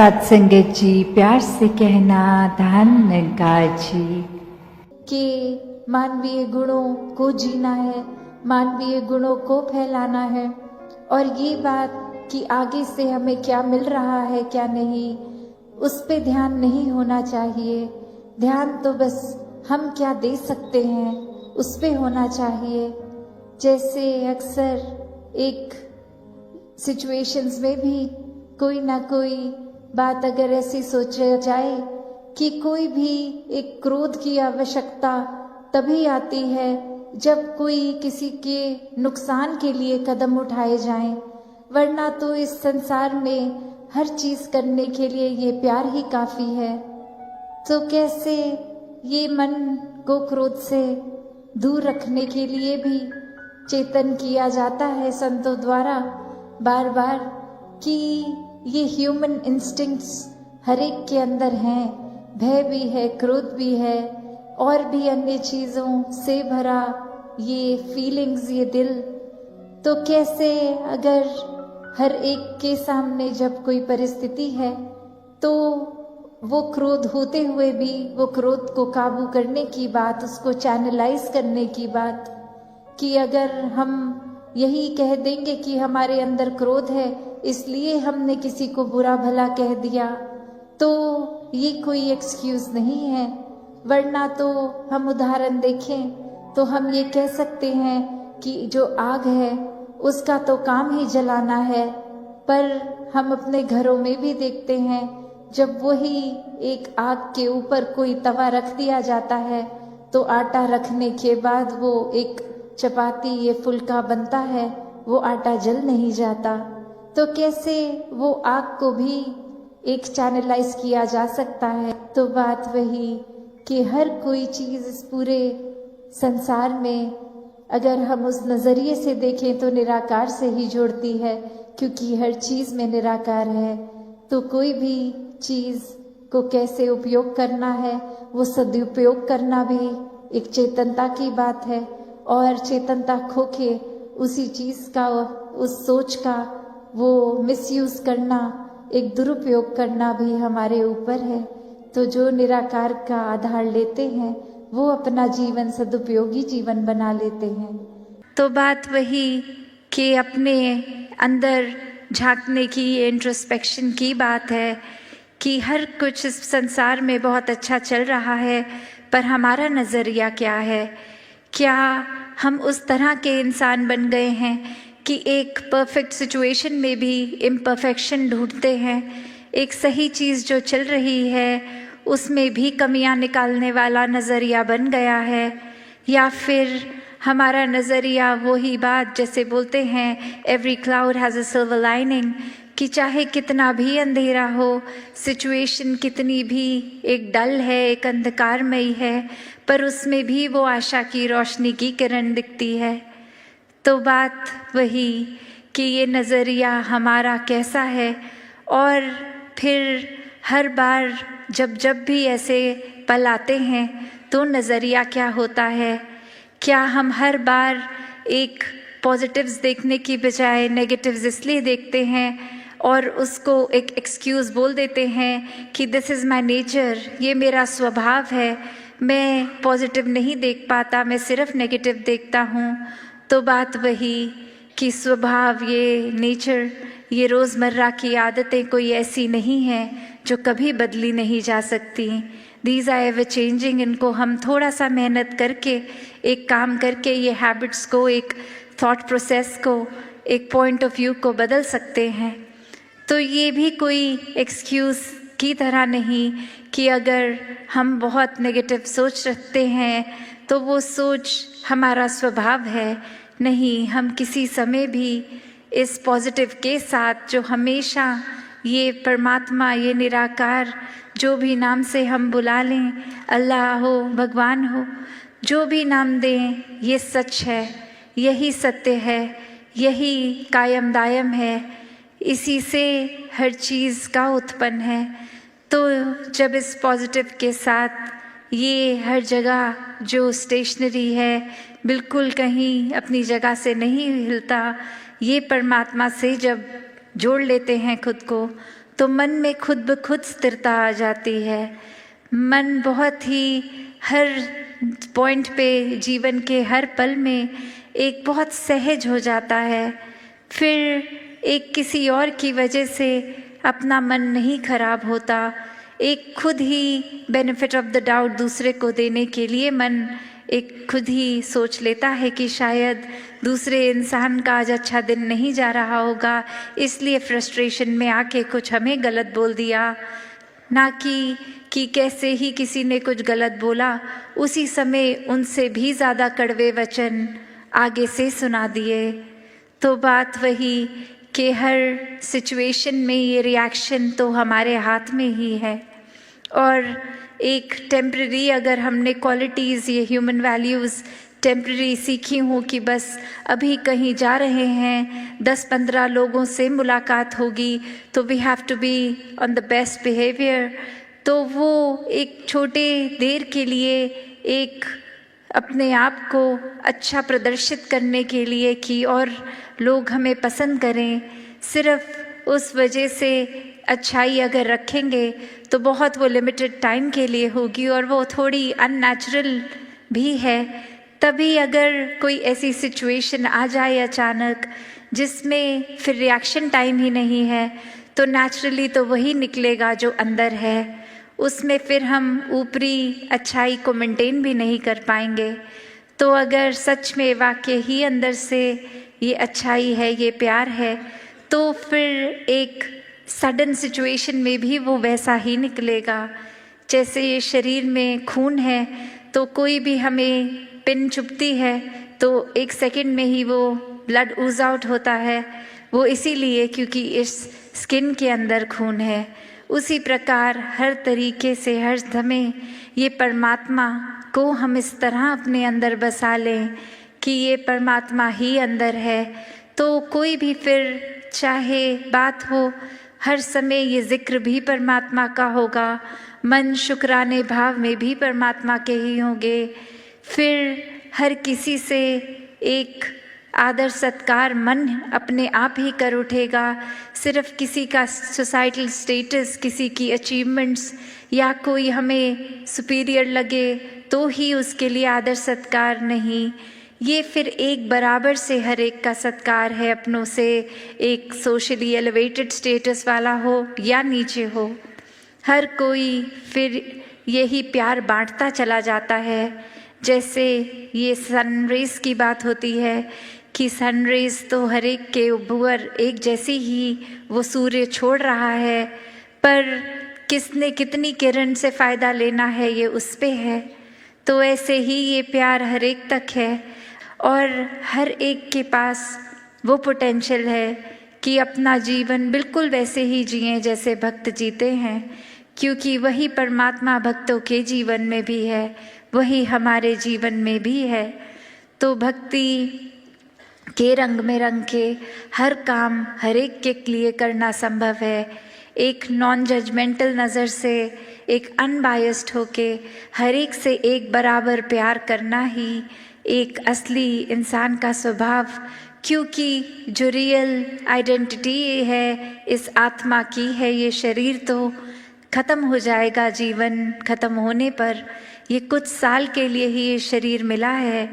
सत्संगत जी प्यार से कहना धन्यकार जी कि मानवीय गुणों को जीना है, मानवीय गुणों को फैलाना है। और ये बात कि आगे से हमें क्या मिल रहा है क्या नहीं, उस पे ध्यान नहीं होना चाहिए। ध्यान तो बस हम क्या दे सकते हैं उस पे होना चाहिए। जैसे अक्सर एक सिचुएशंस में भी कोई ना कोई बात अगर ऐसी सोचा जाए कि कोई भी एक क्रोध की आवश्यकता तभी आती है जब कोई किसी के नुकसान के लिए कदम उठाए जाएं, वरना तो इस संसार में हर चीज करने के लिए ये प्यार ही काफी है। तो कैसे ये मन को क्रोध से दूर रखने के लिए भी चेतन किया जाता है संतों द्वारा बार बार कि ये ह्यूमन इंस्टिंक्ट्स हर एक के अंदर हैं, भय भी है, क्रोध भी है और भी अन्य चीज़ों से भरा ये फीलिंग्स, ये दिल। तो कैसे अगर हर एक के सामने जब कोई परिस्थिति है तो वो क्रोध होते हुए भी वो क्रोध को काबू करने की बात, उसको चैनलाइज करने की बात, कि अगर हम यही कह देंगे कि हमारे अंदर क्रोध है इसलिए हमने किसी को बुरा भला कह दिया, तो ये कोई एक्सक्यूज नहीं है। वरना तो हम उदाहरण देखें तो हम ये कह सकते हैं कि जो आग है उसका तो काम ही जलाना है, पर हम अपने घरों में भी देखते हैं जब वही एक आग के ऊपर कोई तवा रख दिया जाता है तो आटा रखने के बाद वो एक चपाती ये फुल्का बनता है, वो आटा जल नहीं जाता। तो कैसे वो आग को भी एक चैनलाइज किया जा सकता है। तो बात वही कि हर कोई चीज़ इस पूरे संसार में अगर हम उस नज़रिए से देखें तो निराकार से ही जोड़ती है, क्योंकि हर चीज़ में निराकार है। तो कोई भी चीज़ को कैसे उपयोग करना है, वो सदुपयोग करना भी एक चेतनता की बात है। और चेतनता खो के उसी चीज़ का, उस सोच का वो मिसयूज करना, एक दुरुपयोग करना भी हमारे ऊपर है। तो जो निराकार का आधार लेते हैं वो अपना जीवन सदुपयोगी जीवन बना लेते हैं। तो बात वही कि अपने अंदर झांकने की, इंट्रोस्पेक्शन की बात है कि हर कुछ इस संसार में बहुत अच्छा चल रहा है, पर हमारा नज़रिया क्या है? क्या हम उस तरह के इंसान बन गए हैं कि एक परफेक्ट सिचुएशन में भी इम्परफेक्शन ढूंढते हैं, एक सही चीज़ जो चल रही है उसमें भी कमियां निकालने वाला नज़रिया बन गया है? या फिर हमारा नज़रिया वही बात जैसे बोलते हैं every cloud has a silver lining, कि चाहे कितना भी अंधेरा हो, सिचुएशन कितनी भी एक डल है, एक अंधकारमयी है, पर उसमें भी वो आशा की रोशनी की किरण दिखती है। तो बात वही कि ये नज़रिया हमारा कैसा है। और फिर हर बार जब भी ऐसे पल आते हैं तो नज़रिया क्या होता है? क्या हम हर बार एक पॉजिटिव्स देखने की बजाय नेगेटिव्स इसलिए देखते हैं और उसको एक एक्सक्यूज़ बोल देते हैं कि दिस इज़ माय नेचर, ये मेरा स्वभाव है, मैं पॉजिटिव नहीं देख पाता, मैं सिर्फ नेगेटिव देखता हूँ। तो बात वही कि स्वभाव, ये नेचर, ये रोज़मर्रा की आदतें कोई ऐसी नहीं हैं जो कभी बदली नहीं जा सकती। These are ever changing. इनको हम थोड़ा सा मेहनत करके, एक काम करके ये हैबिट्स को, एक थॉट प्रोसेस को, एक पॉइंट ऑफ व्यू को बदल सकते हैं। तो ये भी कोई एक्सक्यूज़ की तरह नहीं कि अगर हम बहुत नेगेटिव सोच रखते हैं तो वो सोच हमारा स्वभाव है। नहीं, हम किसी समय भी इस पॉजिटिव के साथ, जो हमेशा ये परमात्मा, ये निराकार, जो भी नाम से हम बुला लें, अल्लाह हो, भगवान हो, जो भी नाम दें, ये सच है, यही सत्य है, यही कायम दायम है, इसी से हर चीज़ का उत्पन्न है। तो जब इस पॉजिटिव के साथ ये हर जगह जो स्टेशनरी है, बिल्कुल कहीं अपनी जगह से नहीं हिलता, ये परमात्मा से जब जोड़ लेते हैं खुद को, तो मन में खुद ब खुद स्थिरता आ जाती है। मन बहुत ही हर पॉइंट पे, जीवन के हर पल में एक बहुत सहज हो जाता है। फिर एक किसी और की वजह से अपना मन नहीं खराब होता। एक खुद ही बेनिफिट ऑफ द डाउट दूसरे को देने के लिए मन एक खुद ही सोच लेता है कि शायद दूसरे इंसान का आज अच्छा दिन नहीं जा रहा होगा, इसलिए फ्रस्ट्रेशन में आके कुछ हमें गलत बोल दिया। ना कि कैसे ही किसी ने कुछ गलत बोला, उसी समय उनसे भी ज़्यादा कड़वे वचन आगे से सुना दिए। तो बात वही कि हर सिचुएशन में ये रिएक्शन तो हमारे हाथ में ही है। और एक टेम्पररी अगर हमने क्वालिटीज़, ये ह्यूमन वैल्यूज़ टेम्पररी सीखी हूँ कि बस अभी कहीं जा रहे हैं, 10-15 लोगों से मुलाकात होगी तो we have to be on the best behaviour, तो वो एक छोटे देर के लिए एक अपने आप को अच्छा प्रदर्शित करने के लिए कि और लोग हमें पसंद करें, सिर्फ उस वजह से अच्छाई अगर रखेंगे तो बहुत वो लिमिटेड टाइम के लिए होगी और वो थोड़ी अननेचुरल भी है। तभी अगर कोई ऐसी सिचुएशन आ जाए अचानक जिसमें फिर रिएक्शन टाइम ही नहीं है, तो नेचुरली तो वही निकलेगा जो अंदर है। उसमें फिर हम ऊपरी अच्छाई को मेंटेन भी नहीं कर पाएंगे। तो अगर सच में वाकई ही अंदर से ये अच्छाई है, ये प्यार है, तो फिर एक सडन सिचुएशन में भी वो वैसा ही निकलेगा। जैसे ये शरीर में खून है तो कोई भी हमें पिन चुभती है तो 1 सेकंड में ही वो ब्लड ऊज आउट होता है, वो इसीलिए क्योंकि इस स्किन के अंदर खून है। उसी प्रकार हर तरीके से हर समय ये परमात्मा को हम इस तरह अपने अंदर बसा लें कि ये परमात्मा ही अंदर है। तो कोई भी फिर चाहे बात हो, हर समय ये जिक्र भी परमात्मा का होगा, मन शुक्राने भाव में भी परमात्मा के ही होंगे। फिर हर किसी से एक आदर सत्कार मन अपने आप ही कर उठेगा। सिर्फ किसी का सोसाइटल स्टेटस, किसी की अचीवमेंट्स या कोई हमें सुपीरियर लगे तो ही उसके लिए आदर सत्कार नहीं, ये फिर एक बराबर से हर एक का सत्कार है, अपनों से एक सोशली एलिवेटेड स्टेटस वाला हो या नीचे हो, हर कोई फिर यही प्यार बांटता चला जाता है। जैसे ये सनरेज की बात होती है कि सनरेज तो हर एक के ऊपर एक जैसी ही वो सूर्य छोड़ रहा है, पर किसने कितनी किरण से फ़ायदा लेना है ये उस पे है। तो ऐसे ही ये प्यार हर एक तक है और हर एक के पास वो पोटेंशियल है कि अपना जीवन बिल्कुल वैसे ही जिएं जैसे भक्त जीते हैं, क्योंकि वही परमात्मा भक्तों के जीवन में भी है, वही हमारे जीवन में भी है। तो भक्ति के रंग में रंग के हर काम हर एक के लिए करना संभव है। एक नॉन जजमेंटल नज़र से, एक अनबायस्ड होके हर एक से एक बराबर प्यार करना ही एक असली इंसान का स्वभाव, क्योंकि जो रियल आइडेंटिटी है इस आत्मा की है, ये शरीर तो ख़त्म हो जाएगा, जीवन ख़त्म होने पर ये कुछ साल के लिए ही ये शरीर मिला है,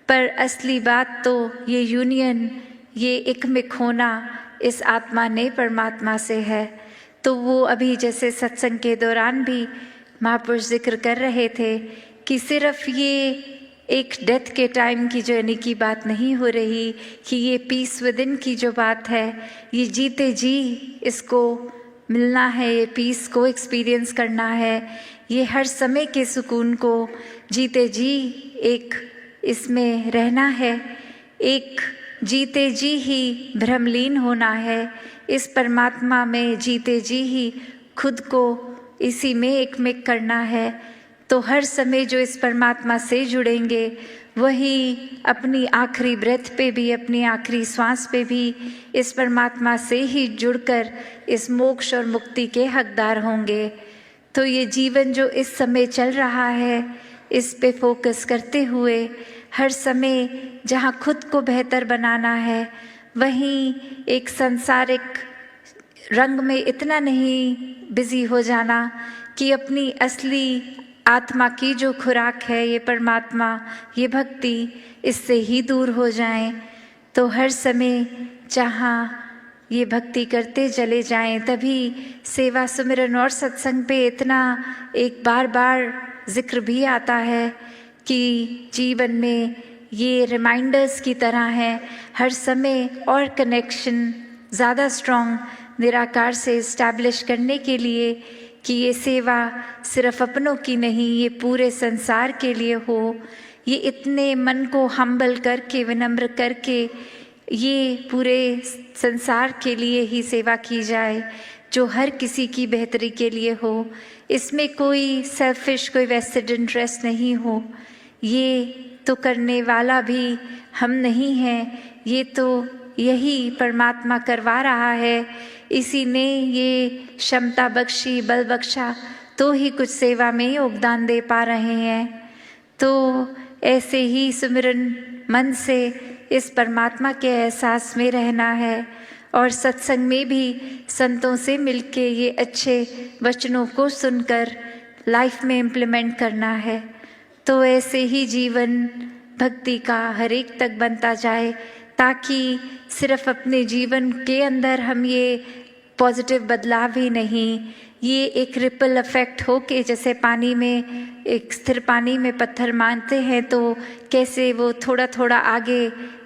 पर असली बात तो ये यूनियन, ये एकमिक होना इस आत्मा ने परमात्मा से है। तो वो अभी जैसे सत्संग के दौरान भी महापुरुष जिक्र कर रहे थे कि सिर्फ ये एक डेथ के टाइम की जर्नी की बात नहीं हो रही, कि ये पीस विद इन की जो बात है, ये जीते जी इसको मिलना है, ये पीस को एक्सपीरियंस करना है, ये हर समय के सुकून को जीते जी एक इसमें रहना है, एक जीते जी ही भ्रमलीन होना है, इस परमात्मा में जीते जी ही खुद को इसी में एकमिक करना है। तो हर समय जो इस परमात्मा से जुड़ेंगे वही अपनी आखिरी ब्रेथ पे भी, अपनी आखिरी सांस पे भी इस परमात्मा से ही जुड़कर इस मोक्ष और मुक्ति के हकदार होंगे। तो ये जीवन जो इस समय चल रहा है, इस पे फोकस करते हुए हर समय जहाँ खुद को बेहतर बनाना है, वहीं एक सांसारिक रंग में इतना नहीं बिजी हो जाना कि अपनी असली आत्मा की जो खुराक है, ये परमात्मा, ये भक्ति, इससे ही दूर हो जाएं। तो हर समय जहाँ ये भक्ति करते चले जाएं, तभी सेवा सुमिरन और सत्संग पे इतना एक बार बार जिक्र भी आता है कि जीवन में ये रिमाइंडर्स की तरह हैं हर समय, और कनेक्शन ज़्यादा स्ट्रॉन्ग निराकार से इस्टेब्लिश करने के लिए कि ये सेवा सिर्फ अपनों की नहीं, ये पूरे संसार के लिए हो। ये इतने मन को हम्बल करके, विनम्र करके ये पूरे संसार के लिए ही सेवा की जाए, जो हर किसी की बेहतरी के लिए हो। इसमें कोई सेल्फिश, कोई वेस्टेड इंटरेस्ट नहीं हो। ये तो करने वाला भी हम नहीं हैं, ये तो यही परमात्मा करवा रहा है। इसी ने ये क्षमता बख्शी, बल बख्शा, तो ही कुछ सेवा में योगदान दे पा रहे हैं। तो ऐसे ही सुमिरन मन से इस परमात्मा के एहसास में रहना है, और सत्संग में भी संतों से मिलके ये अच्छे वचनों को सुनकर लाइफ में इम्प्लीमेंट करना है। तो ऐसे ही जीवन भक्ति का हर एक तक बनता जाए, ताकि सिर्फ अपने जीवन के अंदर हम ये पॉजिटिव बदलाव ही नहीं, ये एक रिपल इफेक्ट हो के, जैसे पानी में, एक स्थिर पानी में पत्थर मारते हैं तो कैसे वो थोड़ा थोड़ा आगे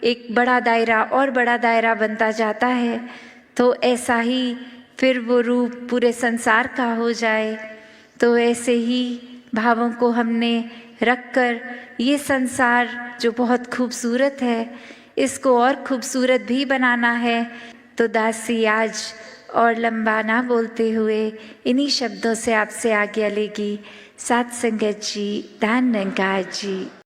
एक बड़ा दायरा और बड़ा दायरा बनता जाता है, तो ऐसा ही फिर वो रूप पूरे संसार का हो जाए। तो ऐसे ही भावों को हमने रखकर ये संसार जो बहुत खूबसूरत है, इसको और खूबसूरत भी बनाना है। तो दासी आज और लंबा ना बोलते हुए इन्हीं शब्दों से आपसे आज्ञा लेगी। साथ संगत जी, धन्यवाद जी।